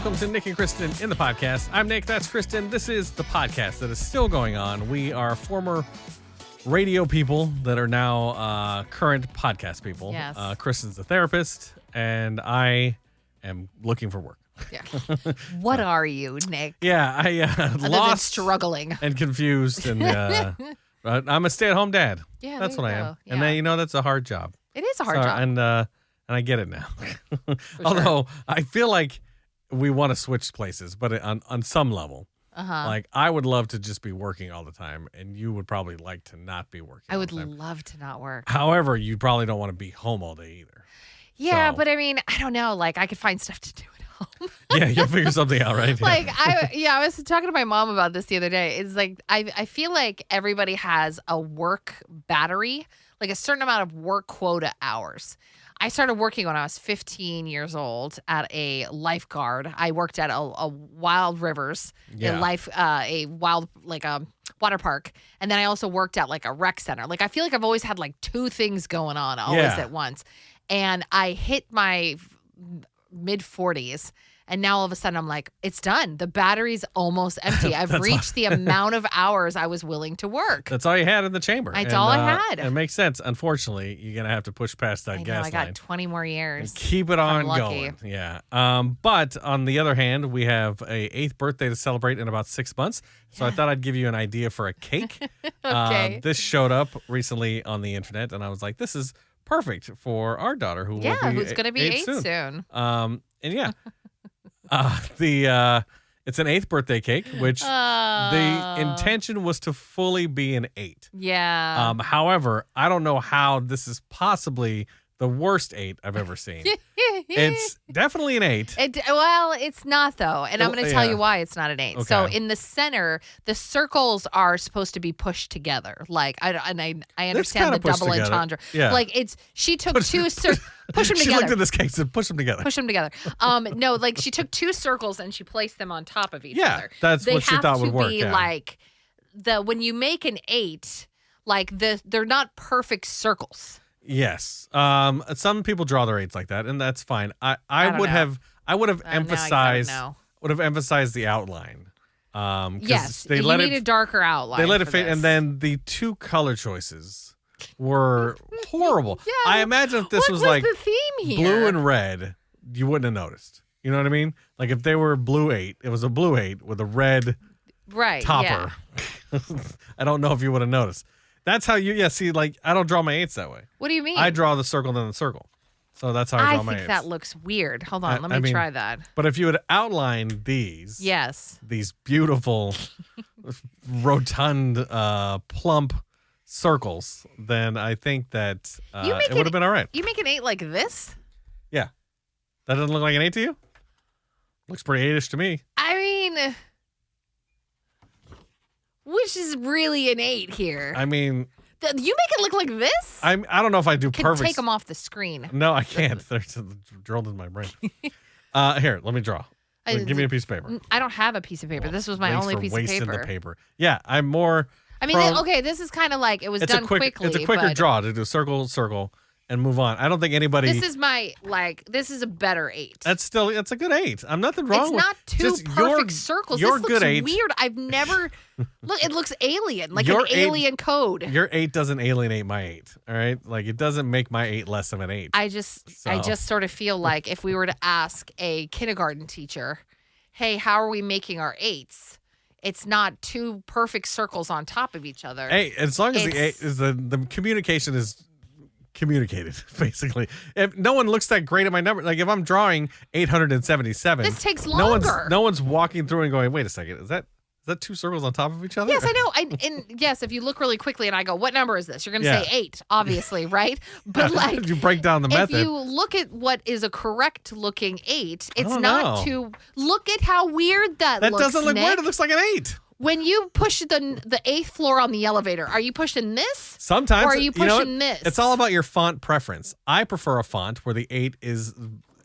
welcome to Nick and Kristen in the podcast. I'm Nick, that's Kristen. This is the podcast that is still going on. We are former radio people that are now current podcast people. Yes. Kristen's a therapist, and I am looking for work. Yeah. What are you, Nick? Yeah, I Other lost than struggling and confused, and I'm a stay-at-home dad. Yeah, that's there what you I am. go. And Yeah. then, that's a hard job. It is a hard job. And I get it now. Although I feel like we want to switch places, but on some level. Like, I would love to just be working all the time, and you would probably like to not be working I all would the time. love to not work. However, you probably don't want to be home all day either. Yeah, So- but I mean, I don't know. Like, I could find stuff to do at home. Yeah, you'll figure something out, right? Like, I was talking to my mom about this the other day. It's like, I feel like everybody has a work battery, like a certain amount of work quota hours. I started working when I was 15 years old at a lifeguard. I worked at a Wild Rivers, Yeah. a wild, like a water park. And then I also worked at like a rec center. Like, I feel like I've always had like two things going on always Yeah. at once. And I hit my mid 40s. And now all of a sudden I'm like, it's done. The battery's almost empty. I've reached the amount of hours I was willing to work. That's all you had in the chamber. That's all I had. It makes sense. Unfortunately, you're going to have to push past that I know, gas I got line. 20 more years. Keep it I'm on lucky. going. Yeah. But on the other hand, we have a 8th birthday to celebrate in about 6 months. So I thought I'd give you an idea for a cake. Okay. This showed up recently on the internet, and I was like, this is perfect for our daughter who will be who's going to be 8 soon. And yeah. It's an 8th birthday cake, which the intention was to fully be an 8. Yeah. However, I don't know how this is possibly the worst 8 I've ever seen. It's definitely an 8. It's not though, and I'm going to tell Yeah. you why it's not an 8. So Okay. in the center, the circles are supposed to be pushed together. Like I understand kinda the pushed double together. entendre. Yeah. Like she took push them She together. looked at this cake and said, push them together. Push them together. No, like she took two circles and she placed them on top of each Yeah, other. that's they what she have thought to would work, be yeah. like when you make an 8, like they're not perfect circles. Yes. Some people draw their 8s like that, and that's fine. I don't would know. have Now I emphasized gotta know. the outline. 'Cause Yes, they you let need it a darker outline. they let it for fade, this. and then the 2 color choices were horrible. Yeah. I imagine if this what was like the theme here? blue and red, you wouldn't have noticed. You know what I mean? Like if they were blue 8, it was a blue 8 with a red right topper. Yeah. I don't know if you would have noticed. That's how see, like I don't draw my 8s that way. What do you mean? I draw the circle then the circle. So that's how I draw my 8s. think that looks weird. Hold on, let I me mean, try that. But if you had outlined these, Yes. these beautiful, rotund, plump circles, then I think that it would have been all right. You make an 8 like this? Yeah. That doesn't look like an 8 to you? Looks pretty 8-ish to me. I mean, which is really an 8 here? I mean, You make it look like this? I don't know if I do Can perfect. take them off the screen. No, I can't. They're drilled in my brain. Here, let me draw. Give me a piece of paper. I don't have a piece of paper. This was my Thanks only for piece of wasting paper. the paper. Yeah, I'm more. I mean, prone- okay, this is kind of like it was it's done a quicker quickly. draw to do circle, and move on. I don't think anybody. This is a better 8. That's a good 8. I'm nothing wrong It's with not two just perfect circles. Your This looks good 8. weird. I've never look. It looks alien, like Your an 8 alien code. Your 8 doesn't alienate my 8. All right, like it doesn't make my 8 less of an 8. I just sort of feel like if we were to ask a kindergarten teacher, "Hey, how are we making our 8s?" It's not two perfect circles on top of each other. Hey, as long as the 8 It's- is the communication is communicated, basically. If no one looks that great at my number, like if I'm drawing 877, This takes No longer. one's walking through and going, wait a second, is that 2 circles on top of each other? Yes, I know. And yes, if you look really quickly and I go, "What number is this?" You're going to Yeah. say 8, obviously, right? But like, you break down the if method. you look at what is a correct looking 8, it's don't not know. too. Look at how weird that looks. doesn't look Nick. weird. It looks like an 8. When you push the 8th floor on the elevator, are you pushing this? Sometimes, Or are you know what? pushing this? It's all about your font preference. I prefer a font where the 8 is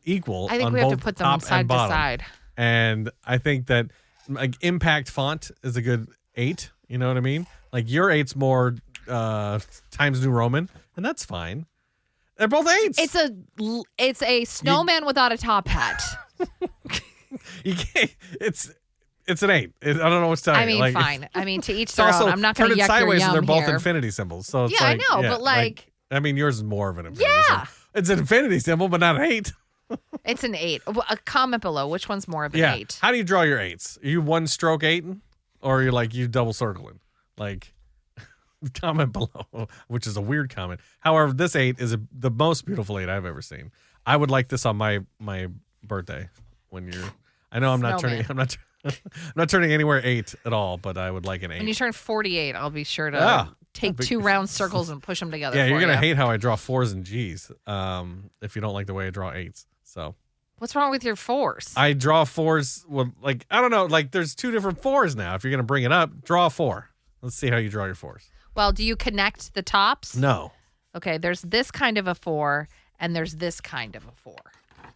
equal. I think on we have both to put them top side and to bottom. side. And I think that like impact font is a good 8. You know what I mean? Like your 8's more Times New Roman, and that's fine. They're both 8s. It's a snowman without a top hat. You can't. It's an 8. I don't know what's telling you. I mean, fine. I mean, to each their also own. I'm not going to turn it yuck your sideways, and they're yum both here. infinity symbols. So it's Yeah, like, I know, but like, I mean, yours is more of an infinity yeah, symbol. It's an infinity symbol, but not an 8. it's an 8. A comment below. Which one's more of an 8? How do you draw your 8s? Are you one stroke 8, or are you like you double circling? Like, comment below, which is a weird comment. However, this 8 is the most beautiful 8 I've ever seen. I would like this on my birthday when you're. I know I'm not turning. I'm not turning anywhere 8 at all, but I would like an 8. When you turn 48, I'll be sure to take 2 round circles and push them together. Yeah, you're gonna hate how I draw 4s and G's. If you don't like the way I draw 8s, so. What's wrong with your 4s? I draw 4s with I don't know, there's 2 different 4s now. If you're gonna bring it up, draw a 4. Let's see how you draw your 4s. Well, do you connect the tops? No. Okay, there's this kind of a 4, and there's this kind of a 4.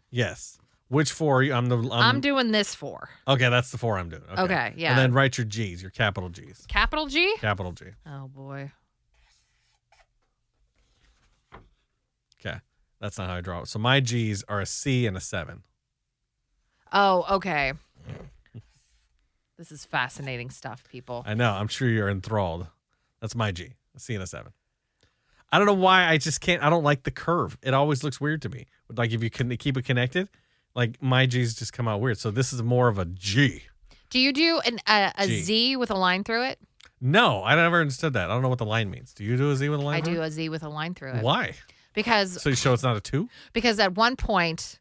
Yes. Which 4 are you? I'm doing this 4. Okay, that's the 4 I'm doing. Okay, yeah. And then write your G's, your capital G's. Capital G? Capital G. Oh, boy. Okay. That's not how I draw it. So my G's are a C and a 7. Oh, okay. This is fascinating stuff, people. I know. I'm sure you're enthralled. That's my G, a C and a 7. I don't know why I just can't. I don't like the curve. It always looks weird to me. Like if you can keep it connected, like my G's just come out weird. So this is more of a G. Do you do a Z with a line through it? No, I never understood that. I don't know what the line means. Do you do a Z with a line? I do a Z with a line through it. Why? Because so you show it's not a 2? Because at one point,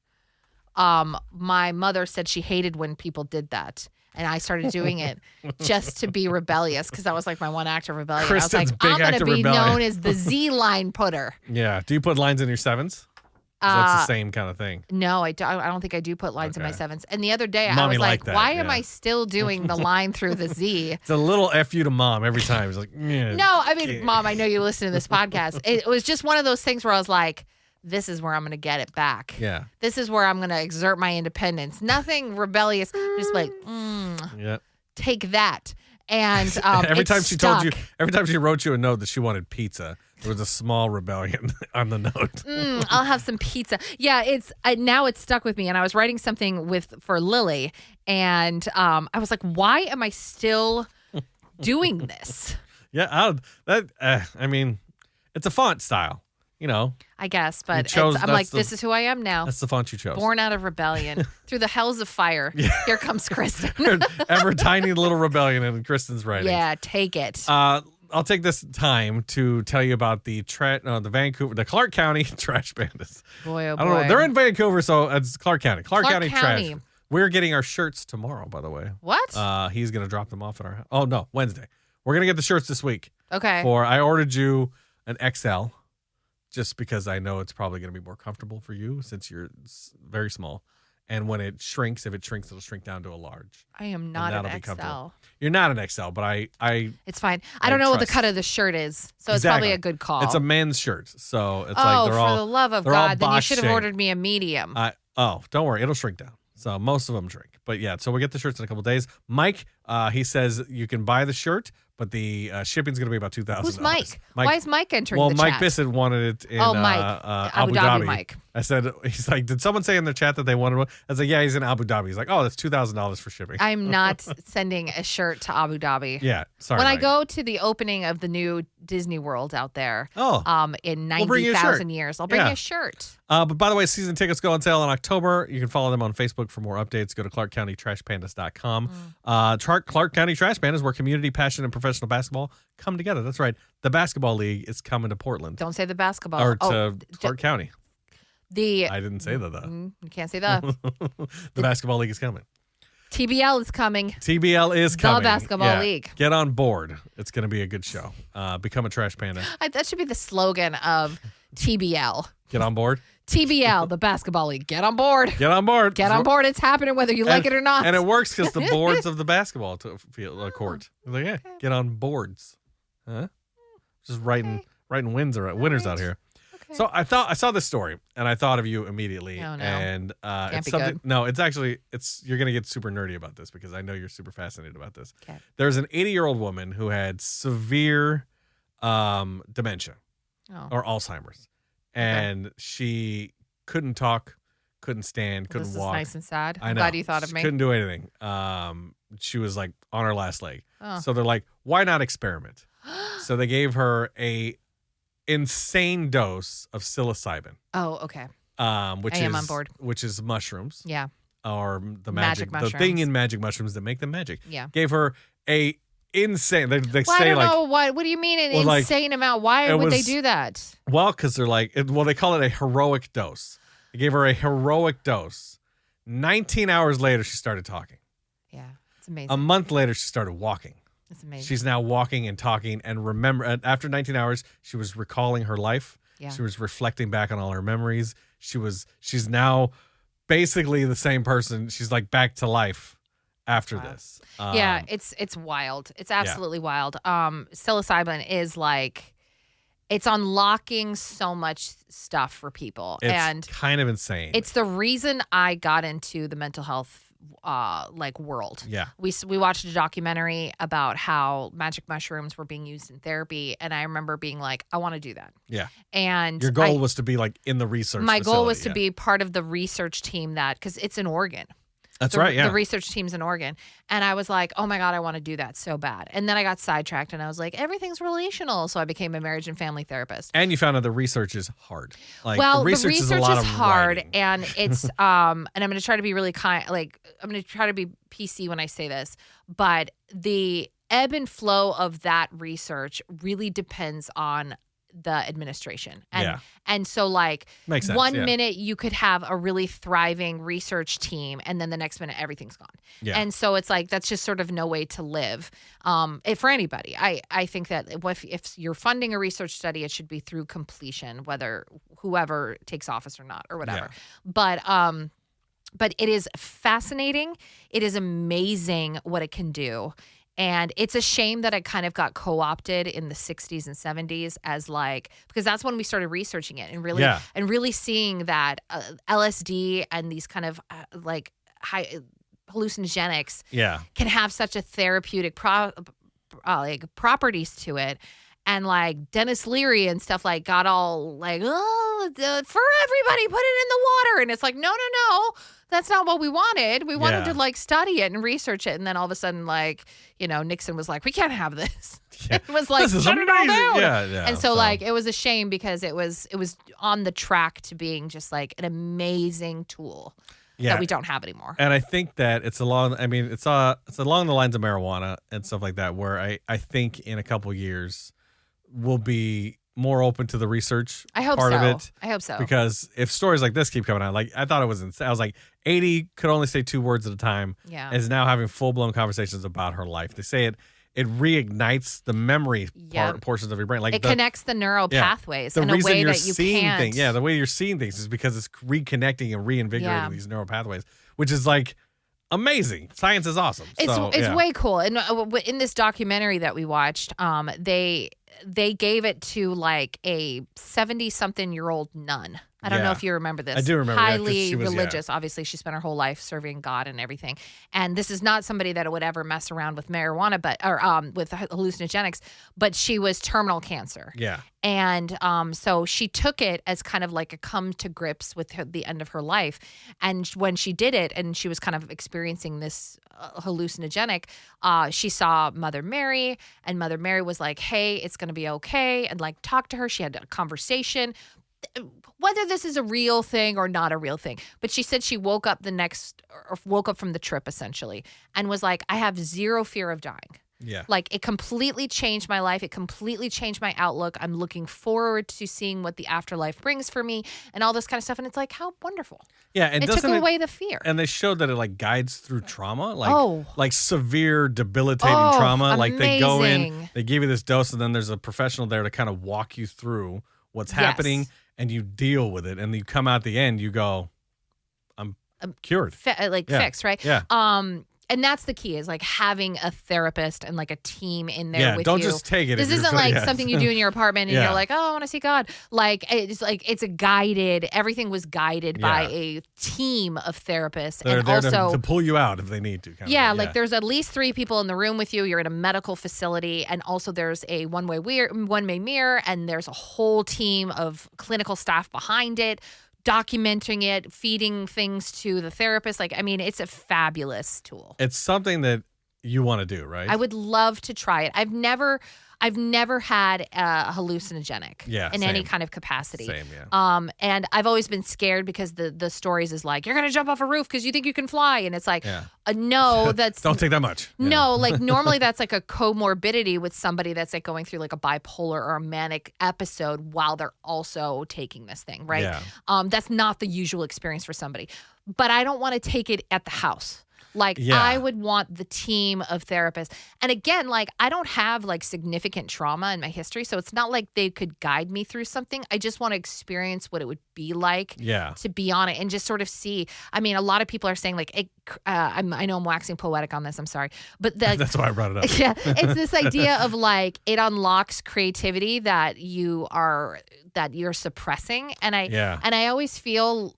my mother said she hated when people did that. And I started doing it just to be rebellious because that was like my one act of rebellion. Kristen's I was like, I'm going to be rebellion. known as the Z line putter. Yeah. Do you put lines in your 7s? That's the same kind of thing. No, I don't think I do put lines in my 7s. And the other day, Mommy I was like, that, why am I still doing the line through the Z? It's a little F you to mom every time. It's like, yeah. No, I mean, Mom, I know you listen to this podcast. It was just one of those things where I was like, this is where I'm going to get it back. Yeah. This is where I'm going to exert my independence. Nothing rebellious. Just like, yeah. Take that. And every time she wrote you a note that she wanted pizza, there was a small rebellion on the note. I'll have some pizza. Yeah, now it's stuck with me. And I was writing something for Lily, and I was like, why am I still doing this? Yeah, I mean, it's a font style. You know, I guess, but I'm like, this is who I am now. That's the font you chose. Born out of rebellion through the hells of fire. Yeah. Here comes Kristen. Ever tiny little rebellion in Kristen's writing. Yeah, take it. I'll take this time to tell you about the Clark County Trash Pandas. Boy, oh boy. I don't know. They're in Vancouver, so it's Clark County. Clark County County. Trash. We're getting our shirts tomorrow, by the way. What? He's gonna drop them off at our house. Oh no, Wednesday. We're gonna get the shirts this week. Okay. I ordered you an XL. Just because I know it's probably going to be more comfortable for you since you're very small. And when it shrinks, if it shrinks, it'll shrink down to a large. I am not an XL. You're not an XL, but I it's fine. I don't know what the cut of the shirt is, so it's probably a good call. It's a men's shirt, so it's like they're all. Oh, for the love of God, then you should have ordered me a medium. Don't worry, it'll shrink down. So most of them shrink. But yeah, so we get the shirts in a couple of days. Mike, he says you can buy the shirt, but the shipping's going to be about $2,000. Who's Mike? Why is Mike entering the chat? Well, Mike Bissett wanted it in Abu Dhabi. Mike. I said, he's like, did someone say in the chat that they wanted one? I was like, yeah, he's in Abu Dhabi. He's like, oh, that's $2,000 for shipping. I'm not sending a shirt to Abu Dhabi. Yeah, sorry. When Mike. I go to the opening of the new Disney World out there, in 90,000 years, I'll bring you a shirt. But by the way, season tickets go on sale in October. You can follow them on Facebook for more updates. Go to ClarkCountyTrashPandas.com. Clark County Trash Pandas, where community, passion, and professional basketball come together. That's right. The basketball league is coming to Portland. Don't say the basketball. Or to Clark County. I didn't say that, though. You can't say that. The basketball league is coming. TBL is coming. TBL is coming. The basketball league. Get on board. It's going to be a good show. Become a trash panda. That should be the slogan of TBL. Get on board. TBL, the basketball league. Get on board. Get on board. Get on board. It's happening whether you like it or not. And it works because the boards of the basketball court. Like, yeah, get on boards. Huh? Just writing winners out here. Okay. So I saw this story and I thought of you immediately. Oh, no. And it's something. Good. No, it's actually you're gonna get super nerdy about this because I know you're super fascinated about this. Okay. There's an 80-year-old woman who had severe dementia or Alzheimer's. And she couldn't talk, couldn't stand, couldn't this walk. This is nice and sad. I I'm know. glad you thought of She me. couldn't do anything. She was like on her last leg. Oh. So they're like, why not experiment? So they gave her a insane dose of psilocybin. Oh, okay. Which I am on board. Which is mushrooms. Yeah. Or the Magic the mushrooms. thing in magic mushrooms that make them magic. Yeah. Gave her a insane. They Well, say I don't like, know what do you mean an well, insane amount? Why would they do that? Well, because they're like, well, they call it a heroic dose. They gave her a heroic dose. 19 hours later, she started talking. Yeah, it's amazing. A month later, she started walking. It's amazing. She's now walking and talking and remember. After 19 hours, she was recalling her life. Yeah. She was reflecting back on all her memories. She's now basically the same person. She's like back to life after this. Yeah, it's wild. It's absolutely wild. Psilocybin is like, it's unlocking so much stuff for people. It's kind of insane. It's the reason I got into the mental health world. Yeah. We watched a documentary about how magic mushrooms were being used in therapy, and I remember being like, I want to do that. Yeah. And your goal was to be like in the research my facility, goal was to be part of the research team because it's in Oregon. That's right, yeah. The research team's in Oregon. And I was like, oh my God, I want to do that so bad. And then I got sidetracked and I was like, everything's relational. So I became a marriage and family therapist. And you found out the research is hard. Like, well, the research is hard. writing. And it's, and I'm going to try to be really kind, I'm going to try to be PC when I say this, but the ebb and flow of that research really depends on the administration. And so makes sense, one minute you could have a really thriving research team and then the next minute everything's gone. Yeah. And so it's like, that's just sort of no way to live for anybody. I think that if you're funding a research study, it should be through completion, whether whoever takes office or not or whatever. Yeah. But it is fascinating. It is amazing what it can do. And it's a shame that it kind of got co-opted in the 60s and 70s as because that's when we started researching it and really seeing that LSD and these kind of high hallucinogenics can have such a therapeutic properties to it. And Dennis Leary and stuff got all for everybody, put it in the water. And it's like, no. That's not what we wanted. We wanted to study it and research it. And then all of a sudden, Nixon was like, we can't have this. Yeah. It was like, this is shut it all amazing. down. Yeah. And so it was a shame because it was on the track to being just an amazing tool that we don't have anymore. And I think that it's along the lines of marijuana and stuff like that, where I think in a couple years we'll be more open to the research part of it. I hope so. Because if stories like this keep coming out, I thought it was insane. I was like, 80 could only say 2 words at a time. Yeah. Is now having full-blown conversations about her life. They say it reignites the memory portions of your brain. It connects the neural pathways in a way that you can't. The way you're seeing things is because it's reconnecting and reinvigorating these neural pathways, which is amazing. Science is awesome. It's way cool. And in this documentary that we watched, they gave it to a 70-something-year-old nun. I don't know if you remember this. I do remember. Highly she was, religious. Obviously, she spent her whole life serving God and everything. And this is not somebody that would ever mess around with marijuana, or with hallucinogenics. But she was terminal cancer. Yeah. And so she took it as kind of a come to grips with the end of her life. And when she did it, and she was kind of experiencing this hallucinogenic, she saw Mother Mary, and Mother Mary was like, hey, it's going to be okay, and talked to her. She had a conversation, whether this is a real thing or not a real thing. But she said she woke up from the trip essentially and was like, I have zero fear of dying. Yeah. It completely changed my life. It completely changed my outlook. I'm looking forward to seeing what the afterlife brings for me and all this kind of stuff. And it's how wonderful. Yeah. And it took away the fear. And they showed that it guides through trauma, severe debilitating trauma. Amazing. They go in, they give you this dose, and then there's a professional there to kind of walk you through what's happening, and you deal with it. And you come out the end, you go, I'm cured. Fixed, right? Yeah. And that's the key is having a therapist and a team in there with you. Don't just take it. This isn't something you do in your apartment and you're like, oh, I want to see God. It's a guided, everything was guided by a team of therapists. They're and there also to pull you out if they need to. There's at least 3 people in the room with you. You're in a medical facility. And also there's a one-way mirror, and there's a whole team of clinical staff behind it, documenting it, feeding things to the therapist. Like, I mean, it's a fabulous tool. It's something that you want to do, right? I would love to try it. I've never had a hallucinogenic in any kind of capacity. Same, yeah. And I've always been scared because the stories is like, you're going to jump off a roof because you think you can fly. And it's like, no, that's... Don't take that much. No, like normally that's like a comorbidity with somebody that's like going through like a bipolar or a manic episode while they're also taking this thing, right? Yeah. That's not the usual experience for somebody. But I don't want to take it at the house. Like, I would want the team of therapists. And again, like, I don't have, like, significant trauma in my history, so it's not like they could guide me through something. I just want to experience what it would be like to be on it and just sort of see. I mean, a lot of people are saying, like, I know I'm waxing poetic on this. I'm sorry. But that's why I brought it up. Yeah. It's this idea of, like, it unlocks creativity that you're suppressing. And I always feel...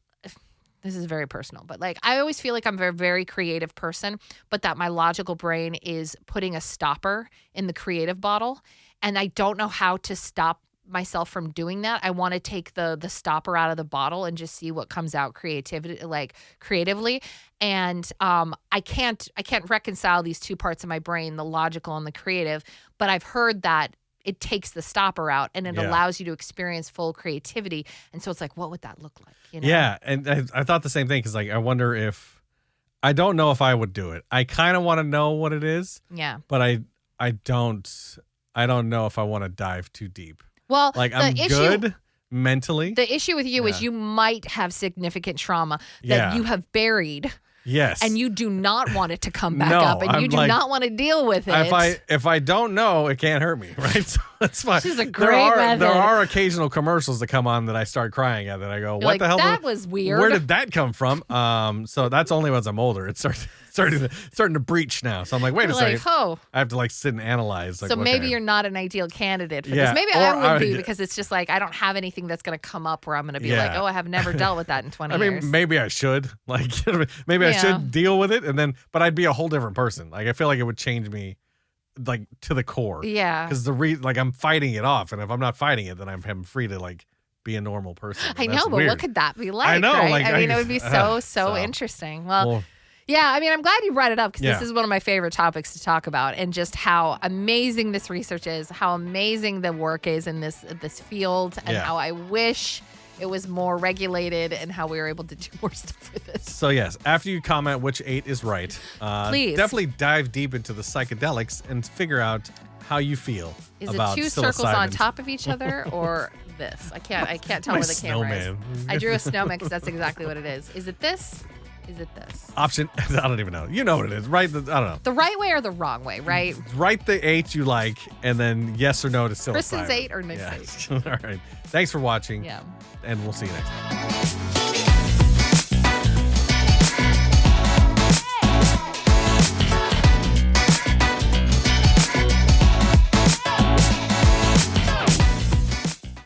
This is very personal, but like I always feel like I'm a very, very creative person, but that my logical brain is putting a stopper in the creative bottle, and I don't know how to stop myself from doing that. I want to take the stopper out of the bottle and just see what comes out creatively, and I can't reconcile these two parts of my brain, the logical and the creative, but I've heard that it takes the stopper out and it allows you to experience full creativity. And so it's like, what would that look like? You know? Yeah. And I thought the same thing because, like, I wonder if I don't know if I would do it. I kind of want to know what it is. Yeah. But I don't know if I want to dive too deep. Well, like, I'm good mentally. The issue with you is you might have significant trauma that you have buried. Yes. And you do not want it to come back up, and you do not want to deal with it. If I don't know, it can't hurt me, right? So that's fine. This is a great method. There are occasional commercials that come on that I start crying at, that I go, what the hell? That was weird. Where did that come from? So that's only as I'm older. It's starting to breach now. So I'm like, wait a second. I have to like sit and analyze. Like, so maybe you're not an ideal candidate for this. Maybe I would be, because it's just like I don't have anything that's going to come up where I'm going to be like, oh, I have never dealt with that in 20 years. I mean, maybe I should. Like, maybe I should deal with it, but I'd be a whole different person. Like, I feel like it would change me, like, to the core. Yeah. Because I'm fighting it off, and if I'm not fighting it, then I'm free to like be a normal person. I know, but what could that be like? I know. Right? Like, I mean, it would be so interesting. Well, yeah, I mean, I'm glad you brought it up, because this is one of my favorite topics to talk about, and just how amazing this research is, how amazing the work is in this field, and how I wish it was more regulated and how we were able to do more stuff with it. So yes, after you comment which 8 is right, please definitely dive deep into the psychedelics and figure out how you feel about it 2 circles on top of each other, or this? I can't tell where the camera is. I drew a snowman because that's exactly what it is. Is it this? Is it this? Option, I don't even know. You know what it is, right? I don't know. The right way or the wrong way, right? Write the 8 you like, and then yes or no to psilocybin. Kristen's 8 or Nick's 8. All right. Thanks for watching. Yeah. And we'll see you next time.